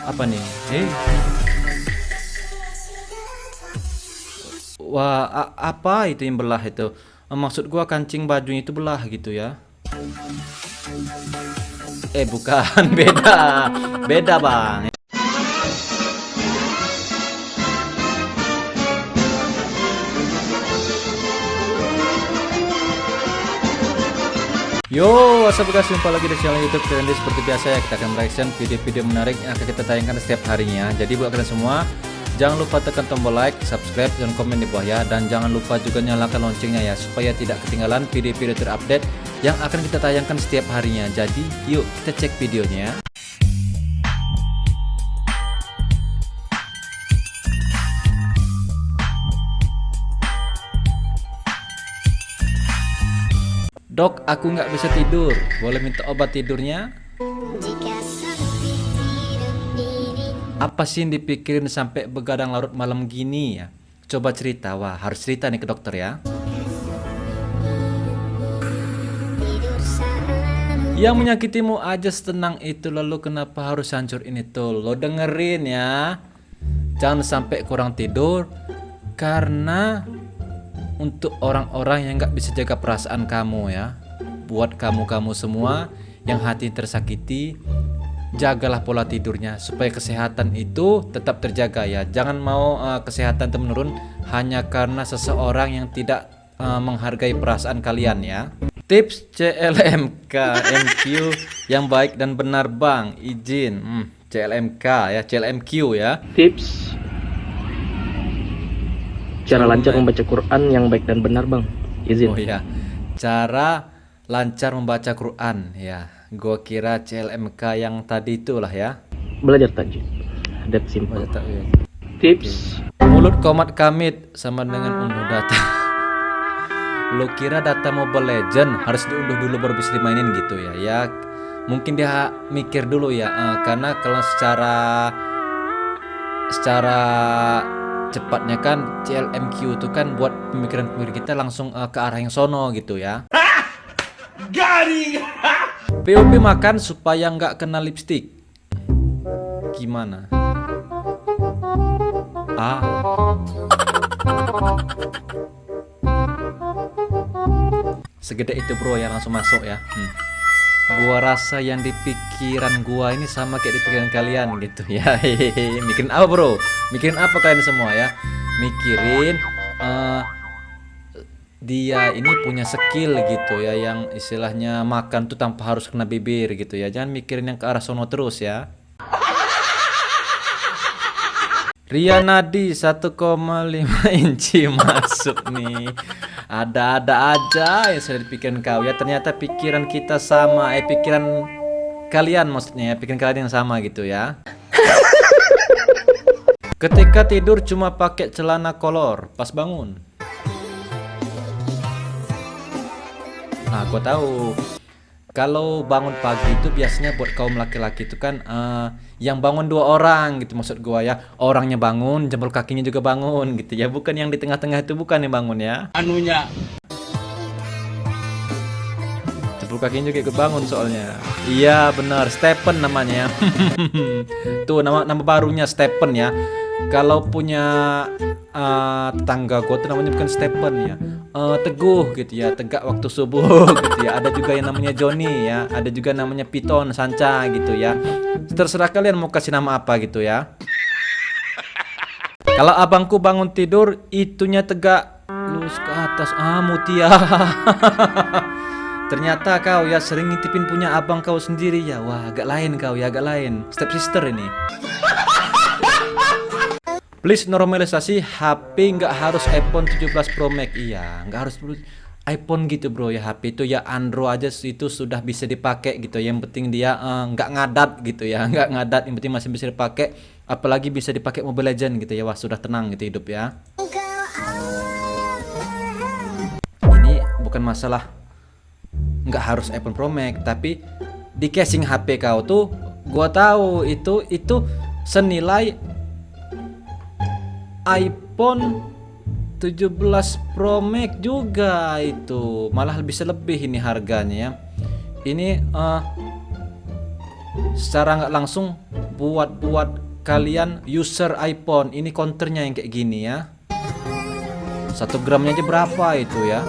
Apa nih? Wah, apa itu yang belah itu? Maksud gua kancing bajunya itu belah gitu ya. Bukan, beda. Beda, Bang. Yo, what's up guys, jumpa lagi di channel YouTube Trendy. Seperti biasa ya, kita akan reaction video-video menarik yang akan kita tayangkan setiap harinya. Jadi buat kalian semua, jangan lupa tekan tombol like, subscribe, dan komen di bawah ya. Dan jangan lupa juga nyalakan loncengnya ya, supaya tidak ketinggalan video-video terupdate yang akan kita tayangkan setiap harinya. Jadi yuk kita cek videonya. Dok, aku nggak bisa tidur. Boleh minta obat tidurnya? Apa sih yang dipikirin sampai begadang larut malam gini ya? Coba cerita. Wah, harus cerita nih ke dokter ya. Yang menyakitimu aja setenang itu, lalu kenapa harus hancur ini tuh? Lo dengerin ya. Jangan sampai kurang tidur, karena untuk orang-orang yang nggak bisa jaga perasaan kamu ya. Buat kamu-kamu semua yang hati tersakiti, jagalah pola tidurnya supaya kesehatan itu tetap terjaga ya. Jangan mau kesehatan itu menurun hanya karena seseorang yang tidak menghargai perasaan kalian ya. Tips CLMK MQ yang baik dan benar Bang, izin. CLMK ya, CLMQ ya. Tips cara lancar membaca Quran yang baik dan benar Bang, izin. Oh ya, cara lancar membaca Quran ya. Gua kira CLMK yang tadi itulah ya. Belajar tajwid, that simple. Tips Mulut komat kamit sama dengan unduh data. Lo kira data Mobile Legend harus diunduh dulu baru bisa dimainin gitu ya? Ya mungkin dia mikir dulu ya, karena kalau secara cepatnya kan CLMQ itu kan buat pemikiran-pemikiran kita langsung ke arah yang sono gitu ya. Garing. POP makan supaya nggak kena lipstick. Gimana? Segede itu bro ya, langsung masuk ya. Gua rasa yang di pikiran gua ini sama kayak di pikiran kalian gitu ya. Hehehe. Mikirin apa bro? Mikirin apa kalian semua ya? Mikirin dia ini punya skill gitu ya, yang istilahnya makan tuh tanpa harus kena bibir gitu ya. Jangan mikirin yang ke arah sono terus ya. Ria Nadi 1,5 inci masuk nih. Ada-ada aja yang sudah dipikirin kau ya. Ternyata pikiran kita sama, pikiran kalian maksudnya ya, pikiran kalian yang sama gitu ya. Ketika tidur cuma pakai celana kolor, pas bangun. Nah, gua tahu. Kalau bangun pagi itu biasanya buat kaum laki-laki itu kan yang bangun 2 orang gitu maksud gua ya. Orangnya bangun, jempol kakinya juga bangun gitu ya. Bukan yang di tengah-tengah itu, bukan yang bangun ya. Anunya. Jempol kakinya juga ikut bangun soalnya. Iya benar, Stephen namanya. Tuh nama barunya Stephen ya. Kalau punya tetangga gua tuh namanya bukan Stephen ya. Teguh gitu ya, tegak waktu subuh gitu ya. Ada juga yang namanya Johnny ya, ada juga namanya Piton, Sanca gitu ya. Terserah kalian mau kasih nama apa gitu ya. Kalau abangku bangun tidur itunya tegak lurus ke atas, Mutia. Ternyata kau ya sering ngintipin punya abang kau sendiri ya. Wah, agak lain kau ya, agak lain. Step sister ini. Please normalisasi HP nggak harus iPhone 17 Pro Max. Iya, nggak harus iPhone gitu bro ya. HP itu ya Android aja itu sudah bisa dipakai gitu. Yang penting dia nggak ngadat gitu ya, nggak ngadat. Yang penting masih bisa dipakai. Apalagi bisa dipakai Mobile Legend gitu ya. Wah sudah tenang gitu hidup ya. Ini bukan masalah nggak harus iPhone Pro Max, tapi di casing HP kau tuh, gua tahu itu senilai iPhone 17 Pro Max juga itu. Malah bisa lebih ini harganya ya. Ini secara nggak langsung buat kalian user iPhone, ini counternya yang kayak gini ya. 1 gramnya aja berapa itu ya?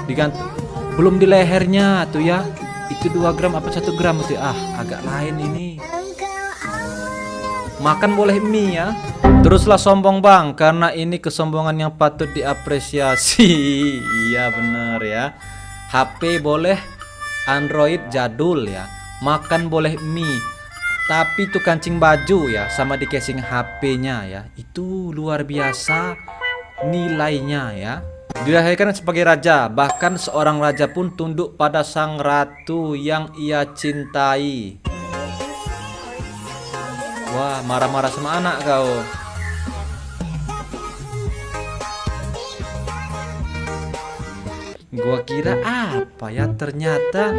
Diganti belum di lehernya tuh ya. Itu 2 gram apa 1 gram itu? Agak lain ini. Makan boleh mie ya. Teruslah sombong bang, karena ini kesombongan yang patut diapresiasi. Iya bener ya. HP boleh Android jadul ya. Makan boleh mie. Tapi tuh kancing baju ya, sama di casing HP-nya ya, itu luar biasa nilainya ya. Dilahirkan sebagai raja, bahkan seorang raja pun tunduk pada sang ratu yang ia cintai. Wah, marah-marah sama anak kau. Gua kira apa ya, ternyata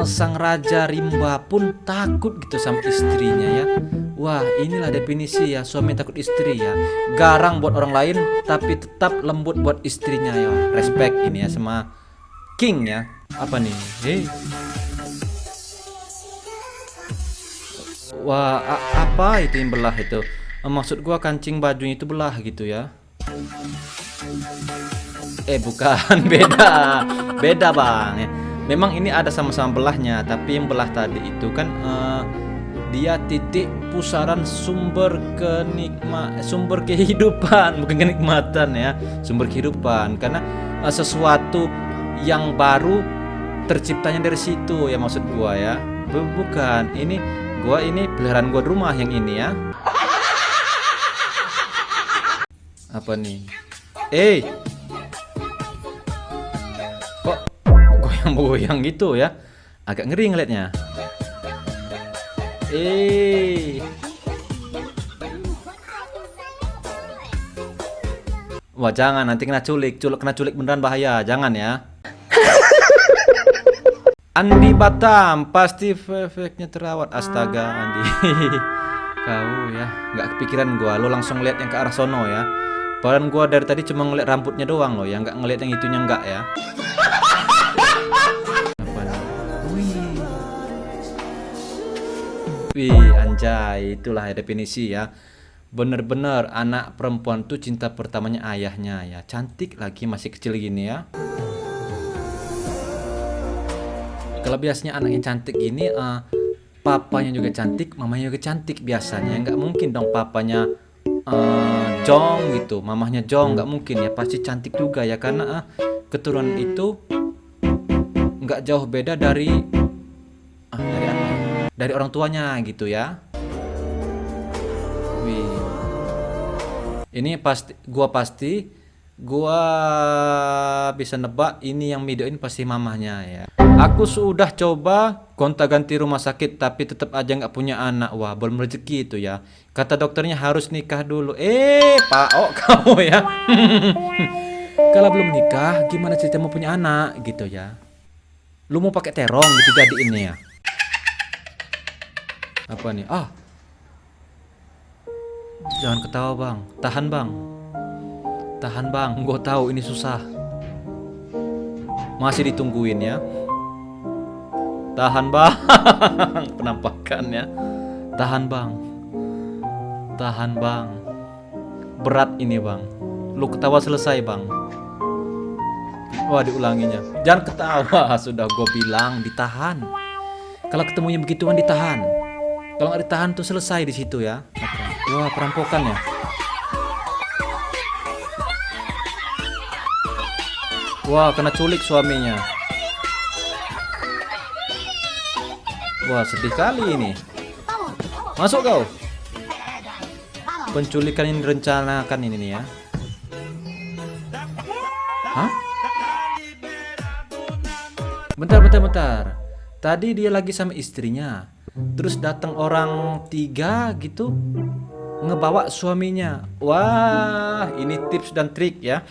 sang raja rimba pun takut gitu sama istrinya ya. Wah, inilah definisi ya suami takut istri ya. Garang buat orang lain tapi tetap lembut buat istrinya ya. Respect ini ya sama king ya. Apa nih? Wah, apa itu yang belah itu? Maksud gua kancing bajunya itu belah gitu ya. Bukan, beda bang ya. Memang ini ada sama-sama belahnya, tapi yang belah tadi itu kan dia titik pusaran sumber kehidupan, bukan kenikmatan ya, sumber kehidupan. Karena sesuatu yang baru terciptanya dari situ ya, maksud gua ya. Bukan, ini peliharaan gua di rumah yang ini ya. Apa nih? Kok goyang-goyang gitu ya? Agak ngeri ngeliatnya. Wah, jangan, nanti kena culik beneran bahaya, jangan ya. Andi Batam, pasti efeknya terawat. Astaga, Andi. Kau ya, nggak kepikiran gua, lo langsung lihat yang ke arah sono ya. Padahal gua dari tadi cuma ngeliat rambutnya doang loh, ya nggak ngeliat yang itunya nggak ya. Wih, anjay, itulah definisi ya. Bener-bener anak perempuan tuh cinta pertamanya ayahnya ya. Cantik lagi, masih kecil gini ya. Kalau biasanya anak yang cantik gini, papanya juga cantik, mamanya juga cantik biasanya. Nggak mungkin dong papanya jong gitu, mamahnya jong, nggak mungkin ya. Pasti cantik juga ya, karena keturunan itu nggak jauh beda dari apa? Dari orang tuanya gitu ya. Wih. Ini gua bisa nebak ini yang videoin pasti mamahnya ya. Aku sudah coba gonta-ganti rumah sakit tapi tetap aja nggak punya anak. Wah, belum rezeki itu ya. Kata dokternya harus nikah dulu. Pak kamu ya. Kalau belum nikah gimana cerita mau punya anak gitu ya. Lu mau pakai terong gitu jadiinnya ya. Apa nih? Jangan ketawa bang. Tahan bang, gue tahu ini susah. Masih ditungguin ya. Tahan bang. Penampakannya. Tahan bang. Berat ini bang. Lu ketawa selesai bang. Wah, diulanginya. Jangan ketawa, sudah gue bilang ditahan. Kalau ketemunya begituan ditahan. Kalau nggak ditahan tuh selesai di situ ya. Wah, perampokan ya. Wah, kena culik suaminya. Wah, sedih kali ini. Masuk kau. Penculikan yang direncanakan ini nih ya. Hah? Bentar. Tadi dia lagi sama istrinya. Terus datang orang 3 gitu, ngebawa suaminya. Wah, ini tips dan trik ya.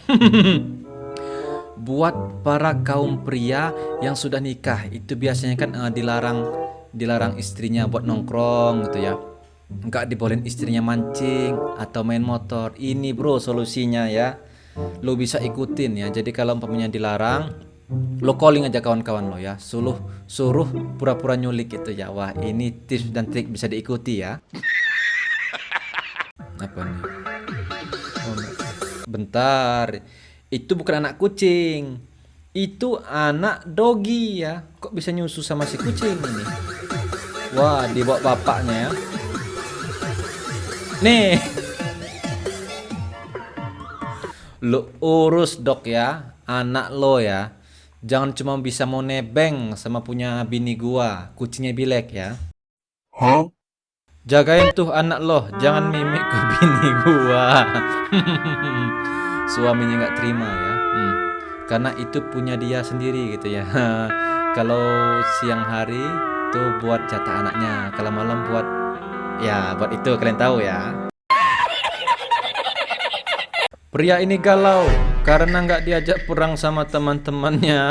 Buat para kaum pria yang sudah nikah, itu biasanya kan dilarang istrinya buat nongkrong gitu ya. Nggak dibolehin istrinya mancing atau main motor. Ini bro solusinya ya. Lo bisa ikutin ya. Jadi kalau umpamanya dilarang, lo calling aja kawan-kawan lo ya, suruh pura-pura nyulik itu ya. Wah, ini tips dan trik bisa diikuti ya. Apa nih? Oh, bentar, itu bukan anak kucing, itu anak dogi ya. Kok bisa nyusu sama si kucing ini? Wah, dibawa bapaknya ya. Nih, lo urus dok ya, anak lo ya. Jangan cuma bisa mau nebeng sama punya bini gua, kucingnya bilek ya. Jagain tuh anak lo, jangan mimik ke bini gua. Suaminya nggak terima ya. Karena itu punya dia sendiri gitu ya. Kalau siang hari tuh buat jatah anaknya, kalau malam buat itu kalian tahu ya. Pria ini galau karena nggak diajak perang sama teman-temannya.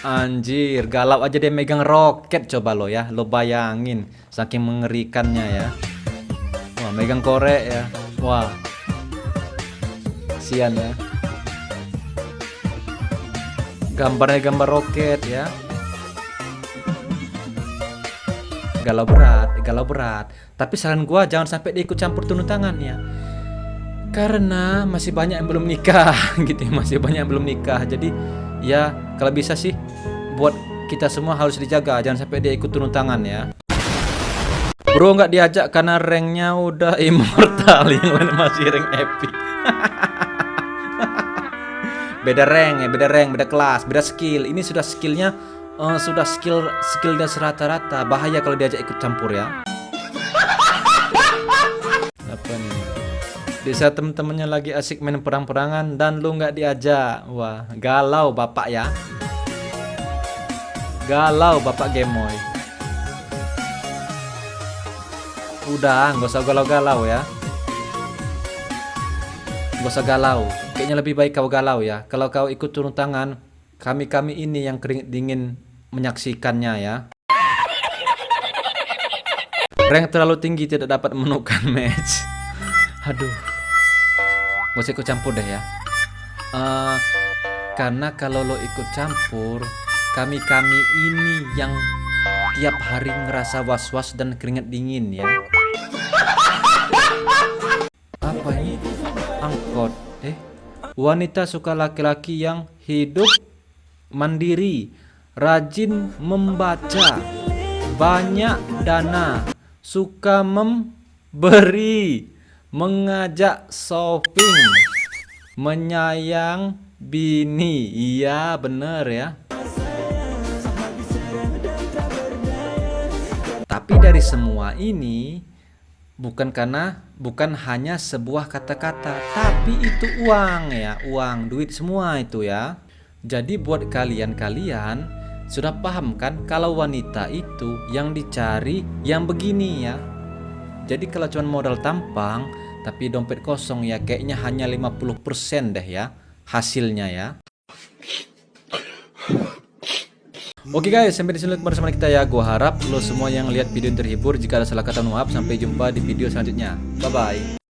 Anjir, galau aja dia megang roket, coba lo ya, lo bayangin saking mengerikannya ya. Wah, megang korek ya. Wah, kasian ya. Gambarnya gambar roket ya. Galau berat. Tapi saran gua jangan sampai dia ikut campur turun tangan ya. Karena masih banyak yang belum nikah gitu ya, masih banyak yang belum nikah. Jadi ya kalau bisa sih buat kita semua harus dijaga, jangan sampai dia ikut turun tangan ya. Bro nggak diajak karena ranknya udah immortal, yang lain masih rank epic. Beda rank, beda kelas, beda skill. Ini sudah skillnya skill dia serata-rata. Bahaya kalau diajak ikut campur ya. Apa nih? Di saat temen-temennya lagi asik main perang-perangan dan lu nggak diajak. Wah, galau bapak ya. Galau bapak gemoy. Udah, nggak usah galau-galau ya. Nggak usah galau. Kayaknya lebih baik kau galau ya. Kalau kau ikut turun tangan, kami ini yang keringet dingin menyaksikannya ya. Rank terlalu tinggi tidak dapat menemukan match. Aduh, gak usah ikut campur deh ya. Karena kalau lo ikut campur, kami ini yang tiap hari ngerasa was-was dan keringet dingin ya. Apa ini? Angkot. Wanita suka laki-laki yang hidup mandiri, rajin membaca, banyak dana, suka memberi, mengajak shopping, menyayang bini. Iya bener ya. Tapi dari semua ini bukan hanya sebuah kata-kata, tapi itu uang ya, uang, duit semua itu ya. Jadi buat kalian sudah paham kan kalau wanita itu yang dicari yang begini ya. Jadi kalau cuma modal tampang tapi dompet kosong ya kayaknya hanya 50% deh ya hasilnya ya. Oke guys, sampai di sini bersama kita ya. Gua harap lo semua yang lihat video ini terhibur. Jika ada salah kata maaf. Sampai jumpa di video selanjutnya. Bye bye.